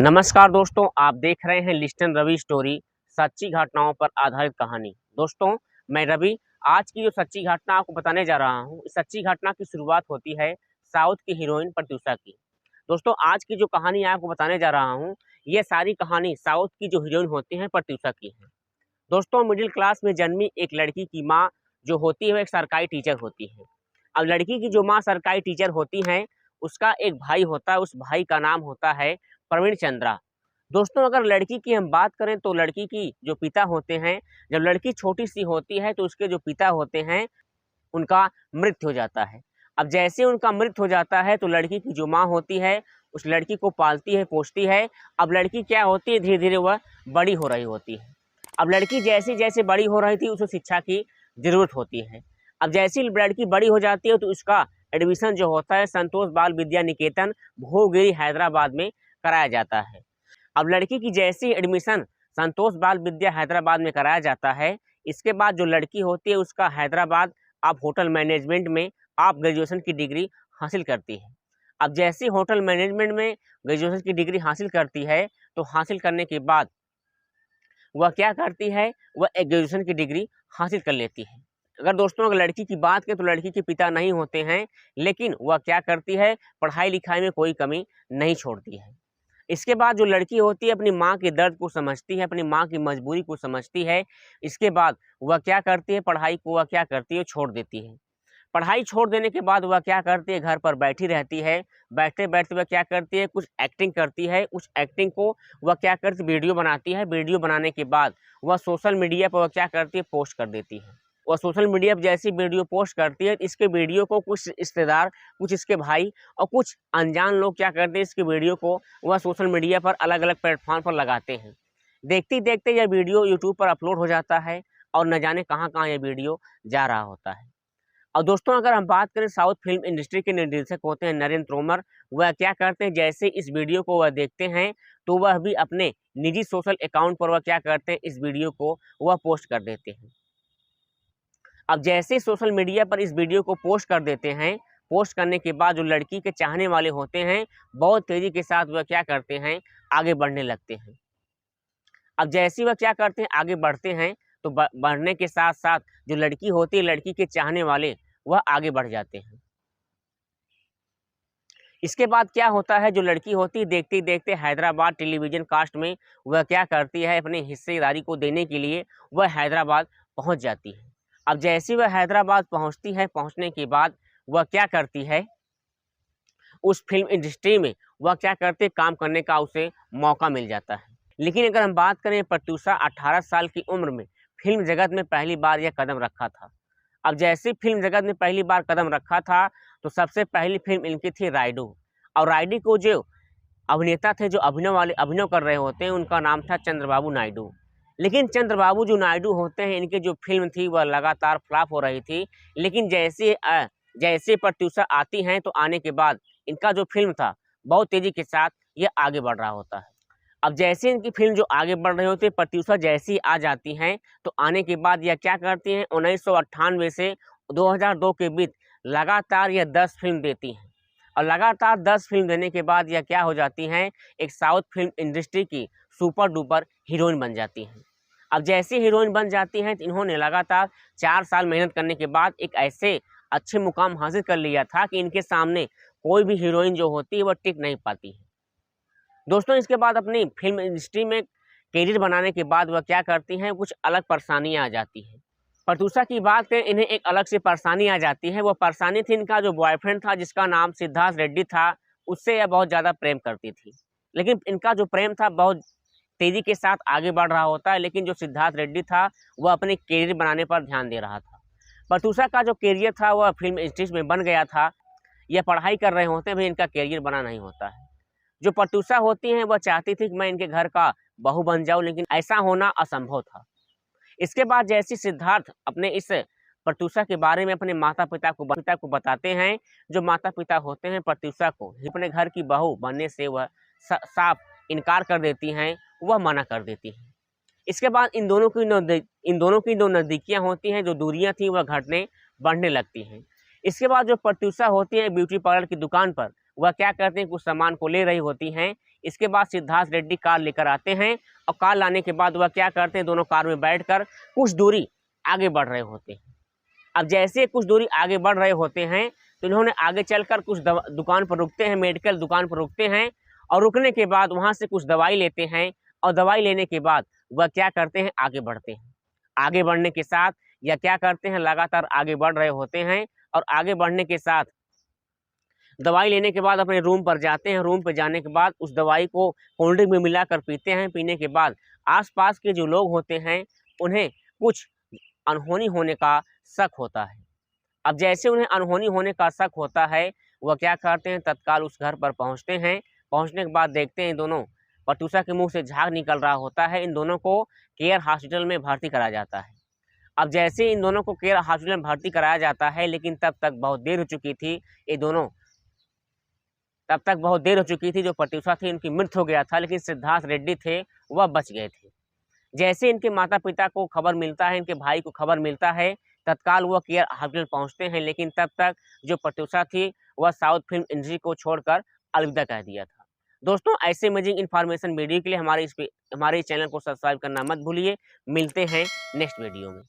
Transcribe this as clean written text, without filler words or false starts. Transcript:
नमस्कार दोस्तों, आप देख रहे हैं लिस्टन रवि स्टोरी, सच्ची घटनाओं पर आधारित कहानी। दोस्तों, मैं रवि आज की जो सच्ची घटना आपको बताने जा रहा हूं, इस सच्ची घटना की शुरुआत होती है साउथ की हीरोइन प्रत्यूषा की। दोस्तों, आज की जो कहानी आपको बताने जा रहा हूं, ये सारी कहानी साउथ की जो हीरोइन होती है प्रत्यूषा की है। दोस्तों, मिडिल क्लास में जन्मी एक लड़की की माँ जो होती है वो एक सरकारी टीचर होती है। अब लड़की की जो माँ सरकारी टीचर होती है, उसका एक भाई होता है, उस भाई का नाम होता है प्रवीण चंद्रा। दोस्तों, अगर लड़की की हम बात करें तो लड़की की जो पिता होते हैं, जब लड़की छोटी सी होती है तो उसके जो पिता होते हैं उनका मृत्यु हो जाता है। अब जैसे उनका मृत्यु हो जाता है तो लड़की की जो माँ होती है उस लड़की को पालती है, पोसती है। अब लड़की क्या होती है, धीरे धीरे वह बड़ी हो रही होती है। अब लड़की जैसे जैसे बड़ी हो रही थी उसे शिक्षा की ज़रूरत होती है। अब जैसी लड़की बड़ी हो जाती है तो उसका एडमिशन जो होता है संतोष बाल विद्या निकेतन भोगगिरी हैदराबाद में कराया जाता है। अब लड़की की जैसी एडमिशन संतोष बाल विद्या हैदराबाद में कराया जाता है, इसके बाद जो लड़की होती है उसका हैदराबाद आप होटल मैनेजमेंट में आप ग्रेजुएशन की डिग्री हासिल करती है। अब जैसी होटल मैनेजमेंट में ग्रेजुएशन की डिग्री हासिल करती है तो हासिल करने के बाद वह क्या करती है, वह एक ग्रेजुएशन की डिग्री हासिल कर लेती है। अगर लड़की की बात करें तो लड़की के पिता नहीं होते हैं, लेकिन वह क्या करती है, पढ़ाई लिखाई में कोई कमी नहीं छोड़ती है। इसके बाद जो लड़की होती है अपनी माँ के दर्द को समझती है, अपनी माँ की मजबूरी को समझती है। इसके बाद वह क्या करती है, पढ़ाई को वह क्या करती है, छोड़ देती है। पढ़ाई छोड़ देने के बाद वह क्या करती है, घर पर बैठी रहती है। बैठते-बैठते वह क्या करती है, कुछ एक्टिंग करती है। उस एक्टिंग को वह क्या करती है, वीडियो बनाती है। वीडियो बनाने के बाद वह सोशल मीडिया पर वह क्या करती है, पोस्ट कर देती है। वह सोशल मीडिया पर जैसी वीडियो पोस्ट करती है, इसके वीडियो को कुछ रिश्तेदार, कुछ इसके भाई और कुछ अनजान लोग क्या करते हैं, इसके वीडियो को वह सोशल मीडिया पर अलग-अलग प्लेटफ़ॉर्म पर लगाते हैं। देखते-देखते यह वीडियो यूट्यूब पर अपलोड हो जाता है और न जाने कहाँ-कहाँ यह वीडियो जा रहा होता है। और दोस्तों, अगर हम बात करें साउथ फिल्म इंडस्ट्री के निर्देशक होते हैं नरेंद्र तोमर, वह क्या करते हैं, जैसे इस वीडियो को वह देखते हैं तो वह भी अपने निजी सोशल अकाउंट पर वह क्या करते हैं, इस वीडियो को वह पोस्ट कर देते हैं। अब जैसे सोशल मीडिया पर इस वीडियो को पोस्ट कर देते हैं, पोस्ट करने के बाद जो लड़की के चाहने वाले होते हैं बहुत तेज़ी के साथ वह क्या करते हैं, आगे बढ़ने लगते हैं। अब जैसे वह क्या करते हैं, आगे बढ़ते हैं तो बढ़ने के साथ-साथ जो लड़की होती है, लड़की के चाहने वाले वह आगे बढ़ जाते हैं। इसके बाद क्या होता है, जो लड़की होती है देखते-देखते हैदराबाद टेलीविज़न कास्ट में वह क्या करती है, अपनी हिस्सेदारी को देने के लिए वह हैदराबाद पहुँच जाती है। अब जैसे वह हैदराबाद पहुँचती है, पहुँचने के बाद वह क्या करती है, उस फ़िल्म इंडस्ट्री में वह क्या करते हैं, काम करने का उसे मौका मिल जाता है। लेकिन अगर हम बात करें प्रत्यूषा 18 साल की उम्र में फ़िल्म जगत में पहली बार यह कदम रखा था। अब जैसे फ़िल्म जगत में पहली बार कदम रखा था तो सबसे पहली फ़िल्म इनकी थी राइडू। और राइडी को जो अभिनेता थे, जो अभिनय कर रहे होते हैं, उनका नाम था चंद्रबाबू नायडू। लेकिन चंद्रबाबू जो नायडू होते हैं, इनकी जो फ़िल्म थी वह लगातार फ्लॉप हो रही थी। लेकिन जैसे प्रत्यूषा आती हैं तो आने के बाद इनका जो फ़िल्म था बहुत तेज़ी के साथ ये आगे बढ़ रहा होता है। अब जैसे इनकी फ़िल्म जो आगे बढ़ रही होती है, प्रत्यूषा जैसे ही आ जाती हैं तो आने के बाद यह क्या करती हैं, 1998 से 2002 के बीच लगातार यह 10 फ़िल्म देती हैं। और लगातार 10 फ़िल्म देने के बाद यह क्या हो जाती हैं, एक साउथ फ़िल्म इंडस्ट्री की सुपर डुपर हीरोइन बन जाती हैं। अब जैसे हीरोइन बन जाती हैं तो इन्होंने लगातार 4 साल मेहनत करने के बाद एक ऐसे अच्छे मुकाम हासिल कर लिया था कि इनके सामने कोई भी हीरोइन जो होती है वह टिक नहीं पाती है। दोस्तों, इसके बाद अपनी फ़िल्म इंडस्ट्री में करियर बनाने के बाद वह क्या करती हैं, कुछ अलग परेशानियाँ आ जाती हैं। प्रत्यूषा की बात करें, इन्हें एक अलग से परेशानी आ जाती है। वो परेशानी थी, इनका जो बॉयफ्रेंड था जिसका नाम सिद्धार्थ रेड्डी था, उससे यह बहुत ज़्यादा प्रेम करती थी। लेकिन इनका जो प्रेम था बहुत तेज़ी के साथ आगे बढ़ रहा होता है, लेकिन जो सिद्धार्थ रेड्डी था वह अपने करियर बनाने पर ध्यान दे रहा था। प्रत्यूषा का जो करियर था वह फ़िल्म इंडस्ट्री में बन गया था। यह पढ़ाई कर रहे होते हैं, भी इनका करियर बना नहीं होता है। जो प्रत्यूषा होती हैं वह चाहती थी कि मैं इनके घर का बहू बन जाऊँ, लेकिन ऐसा होना असंभव था। इसके बाद जैसे सिद्धार्थ अपने इस प्रत्यूषा के बारे में अपने माता-पिता को बताते हैं, जो माता-पिता होते हैं प्रत्यूषा को अपने घर की बहू बनने से वह साफ इनकार कर देती हैं, वह मना कर देती हैं। इसके बाद इन दोनों की जो नज़दीकियाँ होती हैं, जो दूरियाँ थी वह घटने बढ़ने लगती हैं। इसके बाद जो प्रत्यूषा होती है ब्यूटी पार्लर की दुकान पर, वह क्या करते हैं, कुछ सामान को ले रही होती हैं। इसके बाद सिद्धार्थ रेड्डी कार लेकर आते हैं और कार लाने के बाद वह क्या करते हैं, दोनों कार में बैठकर कुछ दूरी आगे बढ़ रहे होते हैं। अब जैसे कुछ दूरी आगे बढ़ रहे होते हैं तो इन्होंने आगे चलकर कुछ दुकान पर रुकते हैं, मेडिकल दुकान पर रुकते हैं और रुकने के बाद वहाँ से कुछ दवाई लेते हैं और दवाई लेने के बाद वह क्या करते हैं, आगे बढ़ते हैं। आगे बढ़ने के साथ या क्या करते हैं, लगातार आगे बढ़ रहे होते हैं और आगे बढ़ने के साथ दवाई लेने के बाद अपने रूम पर जाते हैं। रूम पर जाने के बाद उस दवाई को कोल्ड ड्रिंक में मिलाकर पीते हैं। पीने के बाद आसपास के जो लोग होते हैं उन्हें कुछ अनहोनी होने का शक होता है। अब जैसे उन्हें अनहोनी होने का शक होता है, वह क्या करते हैं, तत्काल उस घर पर पहुंचते हैं। पहुंचने के बाद देखते हैं दोनों प्रत्युषा के मुंह से झाग निकल रहा होता है। इन दोनों को केयर हॉस्पिटल में भर्ती कराया जाता है। अब जैसे इन दोनों को केयर हॉस्पिटल में भर्ती कराया जाता है, लेकिन तब तक बहुत देर हो चुकी थी। ये दोनों तब तक बहुत देर हो चुकी थी। जो प्रत्युषा थी उनकी मृत्यु हो गया था, लेकिन सिद्धार्थ रेड्डी थे वह बच गए थे। जैसे इनके माता पिता को खबर मिलता है, इनके भाई को खबर मिलता है, तत्काल वह केयर हॉस्पिटल पहुंचते हैं। लेकिन तब तक जो प्रत्युषा थी वह साउथ फिल्म इंडस्ट्री को छोड़कर अलविदा कह दिया था। दोस्तों, ऐसे इमेजिंग इन्फॉर्मेशन वीडियो के लिए हमारे इस चैनल को सब्सक्राइब करना मत भूलिए। मिलते हैं नेक्स्ट वीडियो में।